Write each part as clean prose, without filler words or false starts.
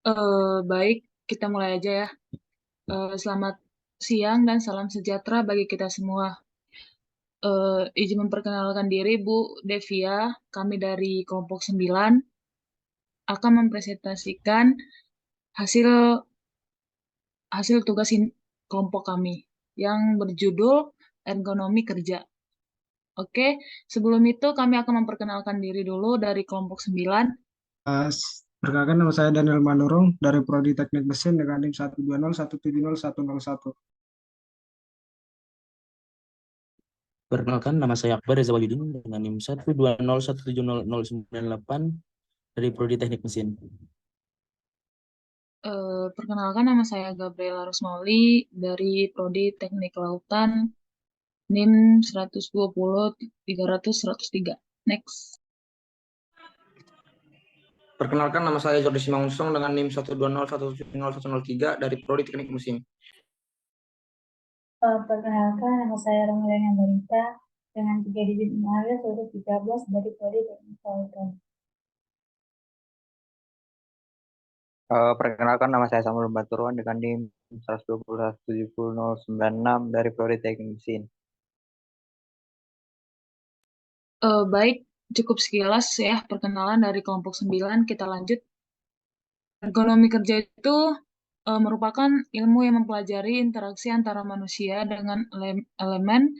Baik, kita mulai aja ya. Selamat siang dan salam sejahtera bagi kita semua. Izin memperkenalkan diri, Bu Devia. Kami dari kelompok 9 akan mempresentasikan hasil hasil tugas kelompok kami yang berjudul ergonomi kerja. Oke, sebelum itu kami akan memperkenalkan diri dulu dari kelompok 9. Uh, Perkenalkan, nama saya Daniel Manurung dari Prodi Teknik Mesin dengan NIM 120170101. Perkenalkan, nama saya Akbar Reza Wahyudin dengan NIM 120170098 dari Prodi Teknik Mesin. Perkenalkan, nama saya Gabriela Rusmauli dari Prodi Teknik Lautan NIM 120-300-103. Next. Perkenalkan, nama saya Jordi Simangunsong dengan NIM 120170103 dari Prodi Teknik Mesin. Perkenalkan, nama saya Romelena Barita dengan 3 digit NIM 113 dari Prodi Teknik Lautan. Perkenalkan, nama saya Samuel Baturuan dengan NIM 1217096 dari Prodi Teknik Mesin. Baik, cukup sekilas ya perkenalan dari kelompok 9. Kita lanjut. Ergonomi kerja itu merupakan ilmu yang mempelajari interaksi antara manusia dengan elemen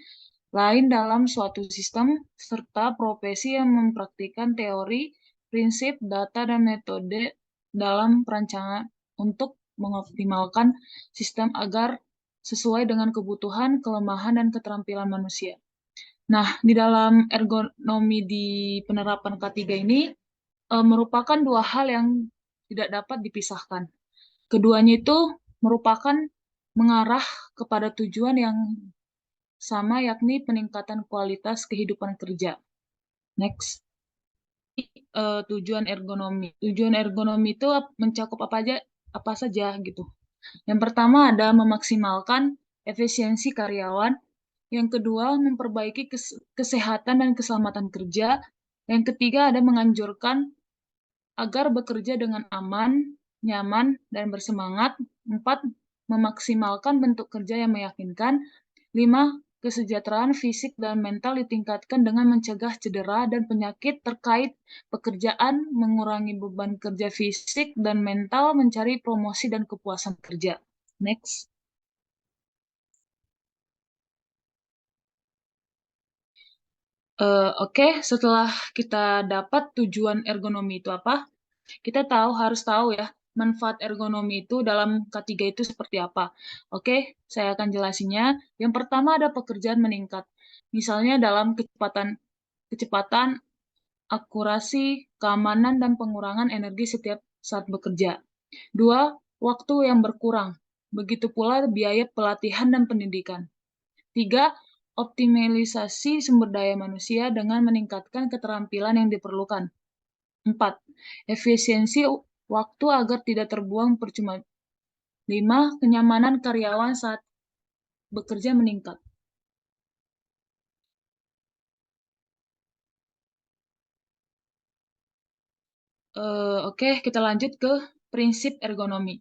lain dalam suatu sistem, serta profesi yang mempraktikkan teori, prinsip, data, dan metode dalam perancangan untuk mengoptimalkan sistem agar sesuai dengan kebutuhan, kelemahan, dan keterampilan manusia. Nah, di dalam ergonomi di penerapan K3 ini merupakan dua hal yang tidak dapat dipisahkan. Keduanya itu merupakan mengarah kepada tujuan yang sama, yakni peningkatan kualitas kehidupan kerja. Next. Tujuan ergonomi. Tujuan ergonomi itu mencakup apa saja gitu. Yang pertama ada memaksimalkan efisiensi karyawan. Yang kedua, memperbaiki kesehatan dan keselamatan kerja. Yang ketiga, ada menganjurkan agar bekerja dengan aman, nyaman, dan bersemangat. 4. Memaksimalkan bentuk kerja yang meyakinkan. 5. Kesejahteraan fisik dan mental ditingkatkan dengan mencegah cedera dan penyakit terkait pekerjaan, mengurangi beban kerja fisik dan mental, mencari promosi dan kepuasan kerja. Next. Oke, setelah kita dapat tujuan ergonomi itu apa, kita harus tahu ya, manfaat ergonomi itu dalam K3 itu seperti apa. Oke, saya akan jelasinnya. Yang pertama ada pekerjaan meningkat. Misalnya dalam kecepatan, akurasi, keamanan, dan pengurangan energi setiap saat bekerja. 2. Waktu yang berkurang. Begitu pula biaya pelatihan dan pendidikan. 3. Optimalisasi sumber daya manusia dengan meningkatkan keterampilan yang diperlukan. 4. Efisiensi waktu agar tidak terbuang percuma. 5. Kenyamanan karyawan saat bekerja meningkat. Oke, kita lanjut ke prinsip ergonomi.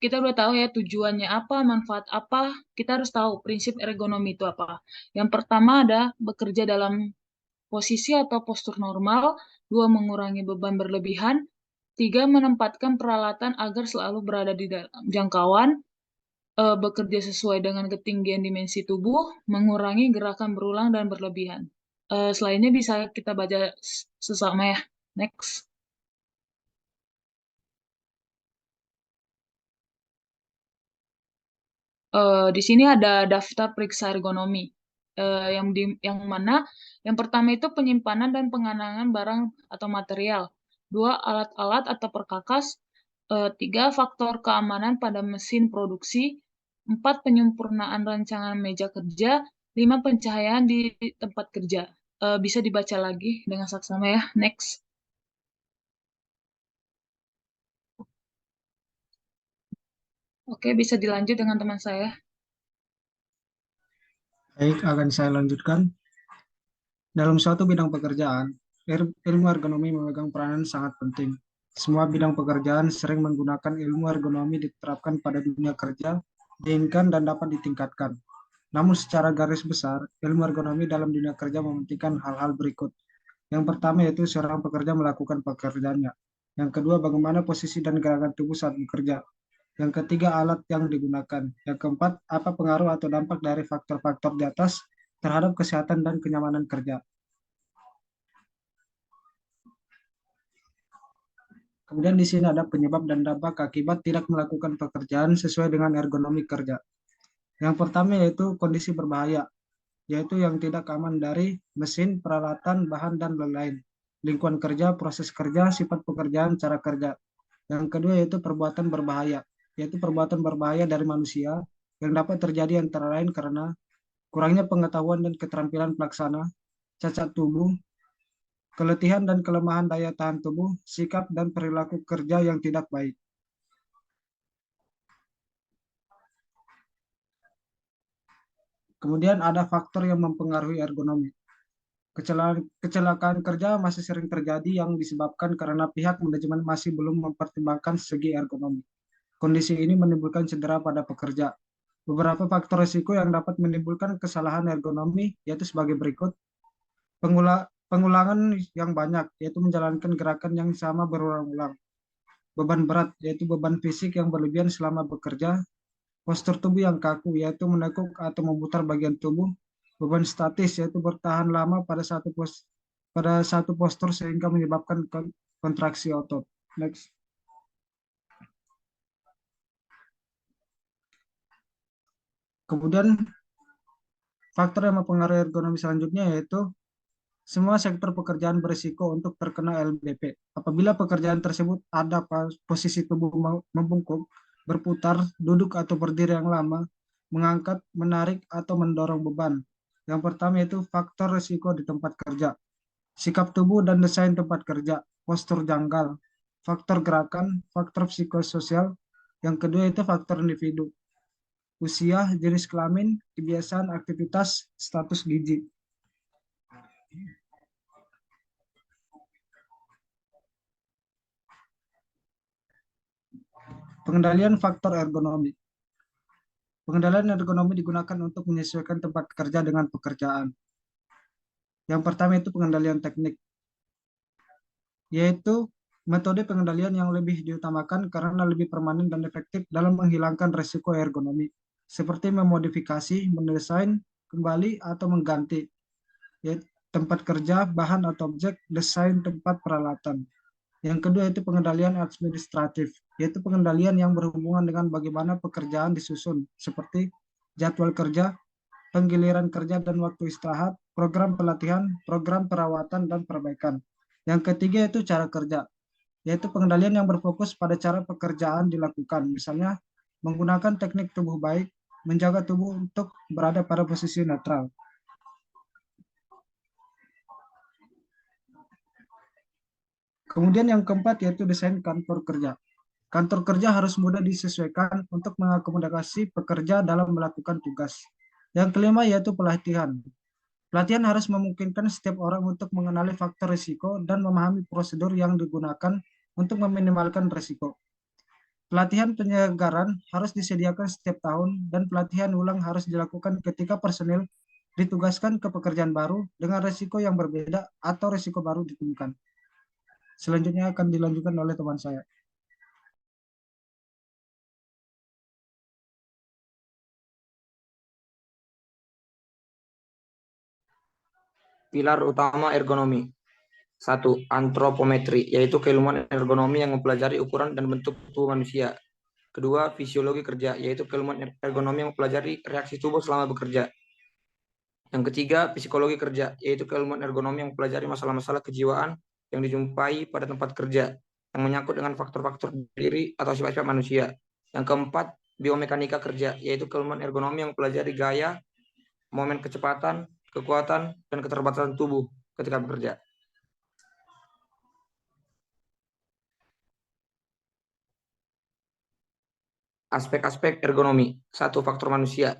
Kita udah tahu ya tujuannya apa, manfaat apa, kita harus tahu prinsip ergonomi itu apa. Yang pertama ada bekerja dalam posisi atau postur normal. 2. Mengurangi beban berlebihan. 3. Menempatkan peralatan agar selalu berada di dalam jangkauan. Bekerja sesuai dengan ketinggian dimensi tubuh, mengurangi gerakan berulang dan berlebihan. Selainnya bisa kita baca sesama ya. Next. Di sini ada daftar periksa ergonomi. Yang mana yang pertama itu penyimpanan dan pengenangan barang atau material. 2. Alat-alat atau perkakas. 3. Faktor keamanan pada mesin produksi. 4. Penyempurnaan rancangan meja kerja. 5. Pencahayaan di tempat kerja. Bisa dibaca lagi dengan saksama ya. Next. Oke, bisa dilanjut dengan teman saya. Baik, akan saya lanjutkan. Dalam suatu bidang pekerjaan, ilmu ergonomi memegang peranan sangat penting. Semua bidang pekerjaan sering menggunakan ilmu ergonomi diterapkan pada dunia kerja, diinginkan dan dapat ditingkatkan. Namun secara garis besar, ilmu ergonomi dalam dunia kerja mementingkan hal-hal berikut. Yang pertama yaitu seorang pekerja melakukan pekerjaannya. Yang kedua, bagaimana posisi dan gerakan tubuh saat bekerja. Yang ketiga, alat yang digunakan. Yang keempat, apa pengaruh atau dampak dari faktor-faktor di atas terhadap kesehatan dan kenyamanan kerja. Kemudian di sini ada penyebab dan dampak akibat tidak melakukan pekerjaan sesuai dengan ergonomi kerja. Yang pertama yaitu kondisi berbahaya, yaitu yang tidak aman dari mesin, peralatan, bahan, dan lain-lain. Lingkungan kerja, proses kerja, sifat pekerjaan, cara kerja. Yang kedua yaitu perbuatan berbahaya, yaitu perbuatan berbahaya dari manusia yang dapat terjadi antara lain karena kurangnya pengetahuan dan keterampilan pelaksana, cacat tubuh, keletihan dan kelemahan daya tahan tubuh, sikap dan perilaku kerja yang tidak baik. Kemudian ada faktor yang mempengaruhi ergonomi. Kecelakaan kerja masih sering terjadi yang disebabkan karena pihak manajemen masih belum mempertimbangkan segi ergonomi. Kondisi ini menimbulkan cedera pada pekerja. Beberapa faktor risiko yang dapat menimbulkan kesalahan ergonomi yaitu sebagai berikut. Pengulangan yang banyak, yaitu menjalankan gerakan yang sama berulang-ulang. Beban berat, yaitu beban fisik yang berlebihan selama bekerja. Postur tubuh yang kaku, yaitu menekuk atau memutar bagian tubuh. Beban statis, yaitu bertahan lama pada satu postur sehingga menyebabkan kontraksi otot. Next. Kemudian faktor yang mempengaruhi ergonomi selanjutnya yaitu semua sektor pekerjaan berisiko untuk terkena LBP. Apabila pekerjaan tersebut ada posisi tubuh membungkuk, berputar, duduk atau berdiri yang lama, mengangkat, menarik, atau mendorong beban. Yang pertama yaitu faktor risiko di tempat kerja. Sikap tubuh dan desain tempat kerja, postur janggal, faktor gerakan, faktor psikososial. Yang kedua itu faktor individu. Usia, jenis kelamin, kebiasaan, aktivitas, status gizi. Pengendalian faktor ergonomi. Pengendalian ergonomi digunakan untuk menyesuaikan tempat kerja dengan pekerjaan. Yang pertama itu pengendalian teknik, yaitu metode pengendalian yang lebih diutamakan karena lebih permanen dan efektif dalam menghilangkan risiko ergonomi, seperti memodifikasi, mendesain kembali atau mengganti yaitu tempat kerja, bahan atau objek, desain tempat peralatan. Yang kedua itu pengendalian administratif, yaitu pengendalian yang berhubungan dengan bagaimana pekerjaan disusun, seperti jadwal kerja, penggiliran kerja dan waktu istirahat, program pelatihan, program perawatan dan perbaikan. Yang ketiga itu cara kerja, yaitu pengendalian yang berfokus pada cara pekerjaan dilakukan, misalnya menggunakan teknik tubuh baik, menjaga tubuh untuk berada pada posisi netral. Kemudian yang keempat yaitu desain kantor kerja. Kantor kerja harus mudah disesuaikan untuk mengakomodasi pekerja dalam melakukan tugas. Yang kelima yaitu pelatihan. Pelatihan harus memungkinkan setiap orang untuk mengenali faktor risiko dan memahami prosedur yang digunakan untuk meminimalkan risiko. Pelatihan penyegaran harus disediakan setiap tahun dan pelatihan ulang harus dilakukan ketika personil ditugaskan ke pekerjaan baru dengan risiko yang berbeda atau risiko baru ditemukan. Selanjutnya akan dilanjutkan oleh teman saya. Pilar utama ergonomi. 1. Antropometri, yaitu keilmuan ergonomi yang mempelajari ukuran dan bentuk tubuh manusia. Kedua, fisiologi kerja, yaitu keilmuan ergonomi yang mempelajari reaksi tubuh selama bekerja. Yang ketiga, psikologi kerja, yaitu keilmuan ergonomi yang mempelajari masalah-masalah kejiwaan yang dijumpai pada tempat kerja, yang menyangkut dengan faktor-faktor diri atau sifat-sifat manusia. Yang keempat, biomekanika kerja, yaitu keilmuan ergonomi yang mempelajari gaya, momen kecepatan, kekuatan, dan keterbatasan tubuh ketika bekerja. Aspek-aspek ergonomi. 1. Faktor manusia.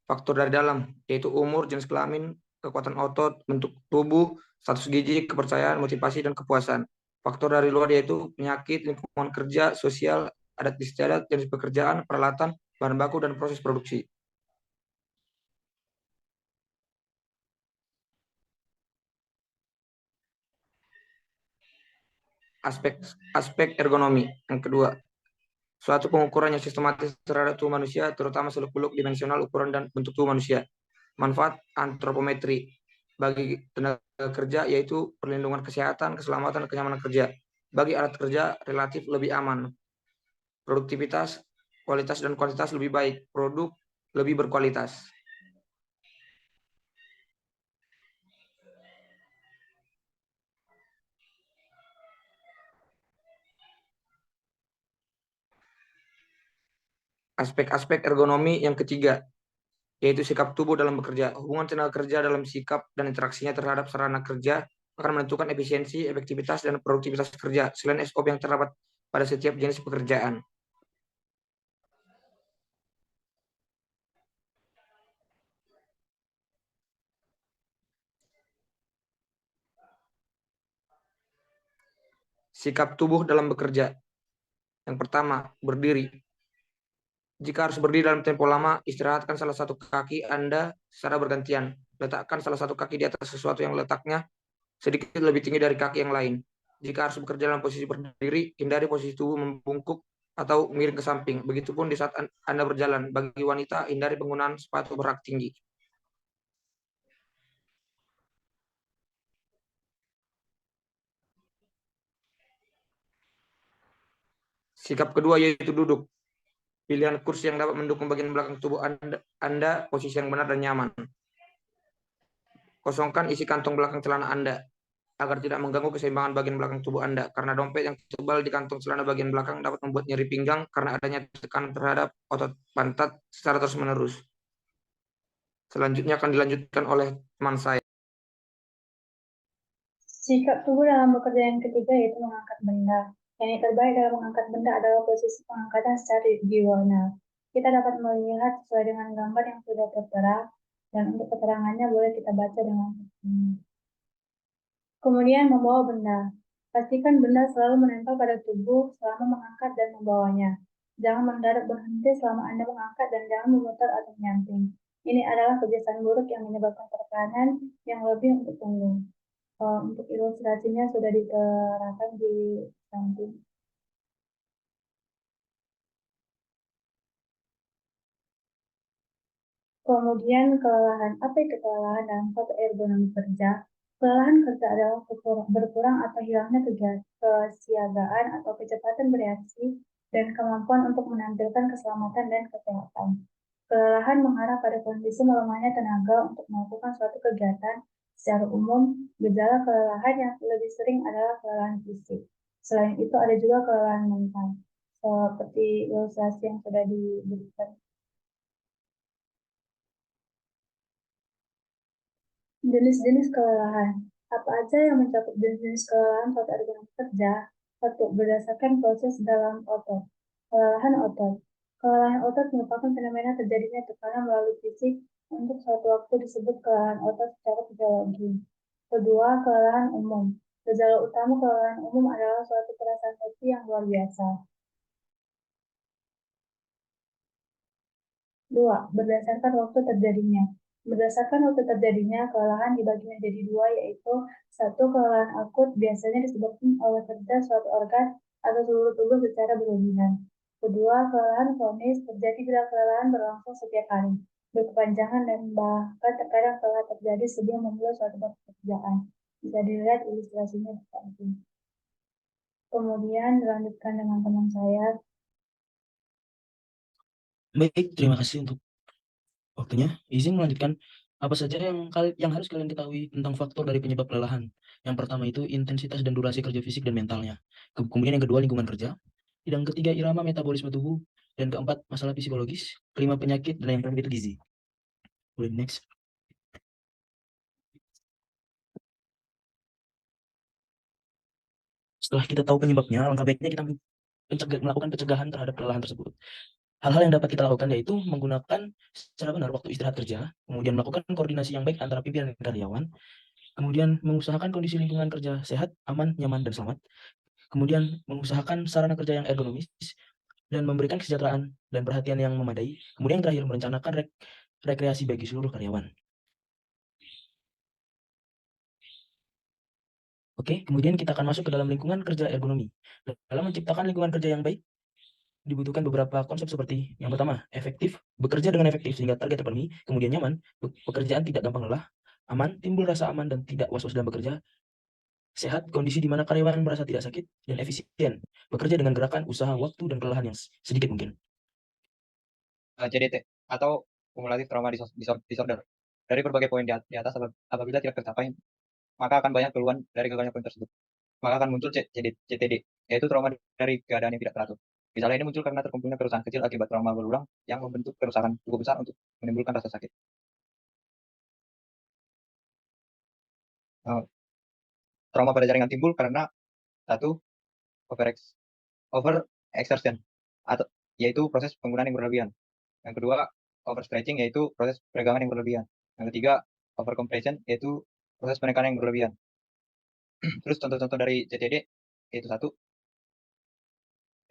Faktor dari dalam, yaitu umur, jenis kelamin, kekuatan otot, bentuk tubuh, status gizi, kepercayaan, motivasi, dan kepuasan. Faktor dari luar yaitu penyakit, lingkungan kerja, sosial, adat istiadat, jenis pekerjaan, peralatan, bahan baku, dan proses produksi. Aspek ergonomi yang kedua, suatu pengukuran yang sistematis terhadap tubuh manusia, terutama seluk-beluk dimensional ukuran dan bentuk tubuh manusia. Manfaat antropometri bagi tenaga kerja yaitu perlindungan kesehatan, keselamatan, dan kenyamanan kerja. Bagi alat kerja relatif lebih aman. Produktivitas, kualitas dan kuantitas lebih baik. Produk lebih berkualitas. Aspek-aspek ergonomi yang ketiga, yaitu sikap tubuh dalam bekerja. Hubungan tenaga kerja dalam sikap dan interaksinya terhadap sarana kerja akan menentukan efisiensi, efektivitas, dan produktivitas kerja, selain SOP yang terdapat pada setiap jenis pekerjaan. Sikap tubuh dalam bekerja. Yang pertama, berdiri. Jika harus berdiri dalam tempo lama, istirahatkan salah satu kaki Anda secara bergantian. Letakkan salah satu kaki di atas sesuatu yang letaknya sedikit lebih tinggi dari kaki yang lain. Jika harus bekerja dalam posisi berdiri, hindari posisi tubuh membungkuk atau miring ke samping. Begitupun di saat Anda berjalan. Bagi wanita, hindari penggunaan sepatu berak tinggi. Sikap kedua yaitu duduk. Pilihan kursi yang dapat mendukung bagian belakang tubuh Anda posisi yang benar dan nyaman. Kosongkan isi kantong belakang celana Anda agar tidak mengganggu keseimbangan bagian belakang tubuh Anda, karena dompet yang tebal di kantong celana bagian belakang dapat membuat nyeri pinggang karena adanya tekanan terhadap otot pantat secara terus-menerus. Selanjutnya akan dilanjutkan oleh teman saya. Sikap tubuh dalam bekerja yang ketiga yaitu mengangkat benda. Yang terbaik dalam mengangkat benda adalah posisi pengangkatan secara diagonal. Kita dapat melihat sesuai dengan gambar yang sudah tertera, dan untuk keterangannya boleh kita baca dengan ini. Kemudian membawa benda. Pastikan benda selalu menempel pada tubuh selama mengangkat dan membawanya. Jangan mendadak berhenti selama Anda mengangkat dan jangan memutar atau menyamping. Ini adalah kebiasaan buruk yang menyebabkan tekanan yang lebih untuk punggung. Untuk ilustrasinya sudah diterapkan di samping. Kemudian kelelahan. Apa itu kelelahan dalam suatu ergonomi kerja? Kelelahan kerja adalah berkurang atau hilangnya kesiagaan atau kecepatan bereaksi dan kemampuan untuk menampilkan keselamatan dan kesehatan. Kelelahan mengarah pada kondisi melemahnya tenaga untuk melakukan suatu kegiatan. Secara umum, gejala kelelahan yang lebih sering adalah kelelahan fisik. Selain itu ada juga kelelahan mental, seperti ilustrasi yang sudah diberikan. Jenis-jenis kelelahan. Apa aja yang mencakup jenis-jenis kelelahan suatu ergonomi kerja? Satu, berdasarkan proses dalam otot. Kelelahan otot. Kelelahan otot merupakan fenomena terjadinya tekanan melalui fisik untuk suatu waktu disebut kelelahan otot secara fisiologi. Kedua, kelelahan umum. Gejala utama kelelahan umum adalah suatu perasaan letih yang luar biasa. Dua, berdasarkan waktu terjadinya. Berdasarkan waktu terjadinya, kelelahan dibagi menjadi dua, yaitu satu, kelelahan akut biasanya disebabkan oleh kerja suatu organ atau seluruh tubuh secara berlebihan. Kedua, kelelahan kronis terjadi bila kelelahan berlangsung setiap hari, berkepanjangan dan bahkan terkadang telah terjadi sebelum memulai suatu pekerjaan. Bisa dilihat ilustrasinya di samping. Kemudian dilanjutkan dengan teman saya. Baik, terima kasih untuk waktunya. Izin melanjutkan apa saja yang harus kalian ketahui tentang faktor dari penyebab kelelahan. Yang pertama itu intensitas dan durasi kerja fisik dan mentalnya. Kemudian yang kedua lingkungan kerja. Yang ketiga irama metabolisme tubuh. Dan keempat masalah psikologis. Kelima penyakit dan yang terakhir itu gizi. Boleh next. Setelah kita tahu penyebabnya, langkah baiknya kita melakukan pencegahan terhadap kelelahan tersebut. Hal-hal yang dapat kita lakukan yaitu menggunakan secara benar waktu istirahat kerja, kemudian melakukan koordinasi yang baik antara pimpinan dan karyawan, Kemudian mengusahakan kondisi lingkungan kerja sehat, aman, nyaman, dan selamat. Kemudian mengusahakan sarana kerja yang ergonomis dan memberikan kesejahteraan dan perhatian yang memadai. Kemudian yang terakhir merencanakan rekreasi bagi seluruh karyawan. Oke, kemudian kita akan masuk ke dalam lingkungan kerja ergonomi. Dalam menciptakan lingkungan kerja yang baik, dibutuhkan beberapa konsep seperti yang pertama, efektif, bekerja dengan efektif sehingga target terpenuhi, kemudian nyaman, pekerjaan tidak gampang lelah, aman, timbul rasa aman dan tidak was-was dalam bekerja, sehat, kondisi di mana karyawan merasa tidak sakit, dan efisien, bekerja dengan gerakan, usaha, waktu, dan kelelahan yang sedikit mungkin. CDT atau kumulatif trauma disorder. Dari berbagai poin di atas, apabila tidak tercapai, maka akan banyak keluhan dari kegalauan poin tersebut. Maka akan muncul CTD, yaitu trauma dari keadaan yang tidak teratur. Misalnya ini muncul karena terkumpulnya kerusakan kecil akibat trauma berulang yang membentuk kerusakan cukup besar untuk menimbulkan rasa sakit. Trauma pada jaringan timbul karena satu, over exertion, atau yaitu proses penggunaan yang berlebihan. Yang kedua, overstretching, yaitu proses peregangan yang berlebihan. Yang ketiga, overcompression, yaitu proses penekanan yang berlebihan. Terus contoh-contoh dari CTD yaitu satu,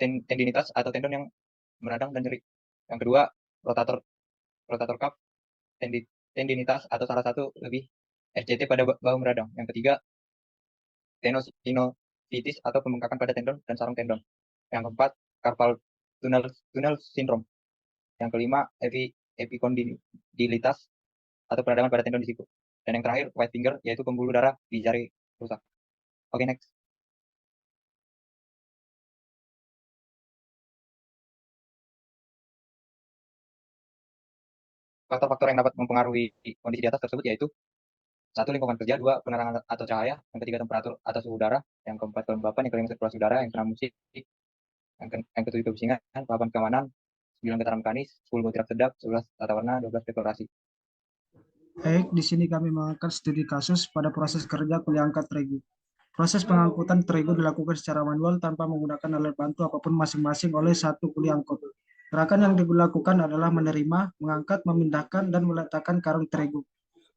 tendinitas atau tendon yang meradang dan nyeri. Yang kedua, rotator cuff, tendinitas atau salah satu lebih RCT pada bahu meradang. Yang ketiga, tenosynovitis atau pembengkakan pada tendon dan sarung tendon. Yang keempat, carpal tunnel syndrome. Yang kelima, epikondilitas atau peradangan pada tendon di siku. Dan yang terakhir, white finger, yaitu pembuluh darah di jari rusak. Oke, next. Faktor-faktor yang dapat mempengaruhi kondisi di atas tersebut yaitu satu, lingkungan kerja, dua, penerangan atau cahaya, yang ketiga, temperatur atau suhu udara, yang keempat, kelembapan, yang kelima, sirkulasi udara, yang keenam, musik, yang ketujuh, kebisingan, papan keamanan, 9, getaran mekanis, 10, butiran sedap, 11, tata warna, 12, dekorasi. Baik, di sini kami mengangkat studi kasus pada proses kerja kuliah angkat terigu. Proses pengangkutan terigu dilakukan secara manual tanpa menggunakan alat bantu apapun masing-masing oleh satu kuli angkut. Gerakan yang dilakukan adalah menerima, mengangkat, memindahkan, dan meletakkan karung terigu.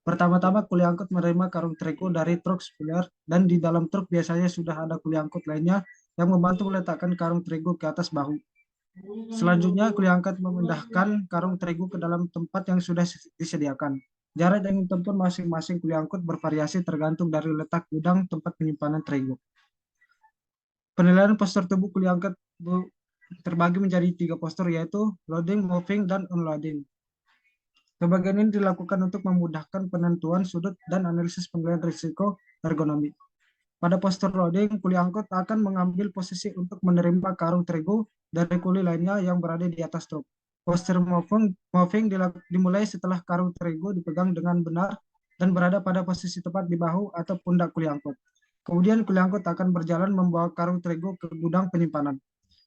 Pertama-tama kuli angkut menerima karung terigu dari truk spoiler dan di dalam truk biasanya sudah ada kuli angkut lainnya yang membantu meletakkan karung terigu ke atas bahu. Selanjutnya, kuli angkat memindahkan karung terigu ke dalam tempat yang sudah disediakan. Jarak yang ditempuh masing-masing kuli angkut bervariasi tergantung dari letak gudang tempat penyimpanan terigu. Penilaian postur tubuh kuli angkat terbagi menjadi 3 postur, yaitu loading, moving, dan unloading. Pembagian ini dilakukan untuk memudahkan penentuan sudut dan analisis penilaian risiko ergonomi. Pada postur loading, kuli angkut akan mengambil posisi untuk menerima karung terigu dari kuli lainnya yang berada di atas truk. Postur moving dimulai setelah karung terigu dipegang dengan benar dan berada pada posisi tepat di bahu atau pundak kuli angkut. Kemudian kuli angkut akan berjalan membawa karung terigu ke gudang penyimpanan.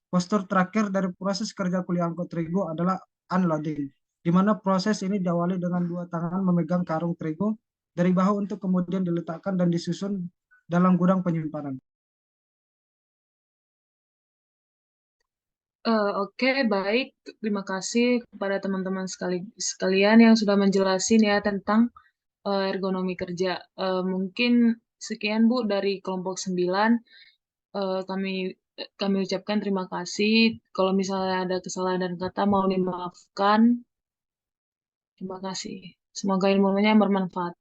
Postur terakhir dari proses kerja kuli angkut terigu adalah unloading, di mana proses ini diawali dengan 2 tangan memegang karung terigu dari bahu untuk kemudian diletakkan dan disusun dalam gudang penyimpanan. Oke, baik. Terima kasih kepada teman-teman sekalian yang sudah menjelasin ya tentang ergonomi kerja. Mungkin sekian Bu dari kelompok 9. Kami ucapkan terima kasih. Kalau misalnya ada kesalahan dan kata mau dimaafkan. Terima kasih. Semoga ilmunya bermanfaat.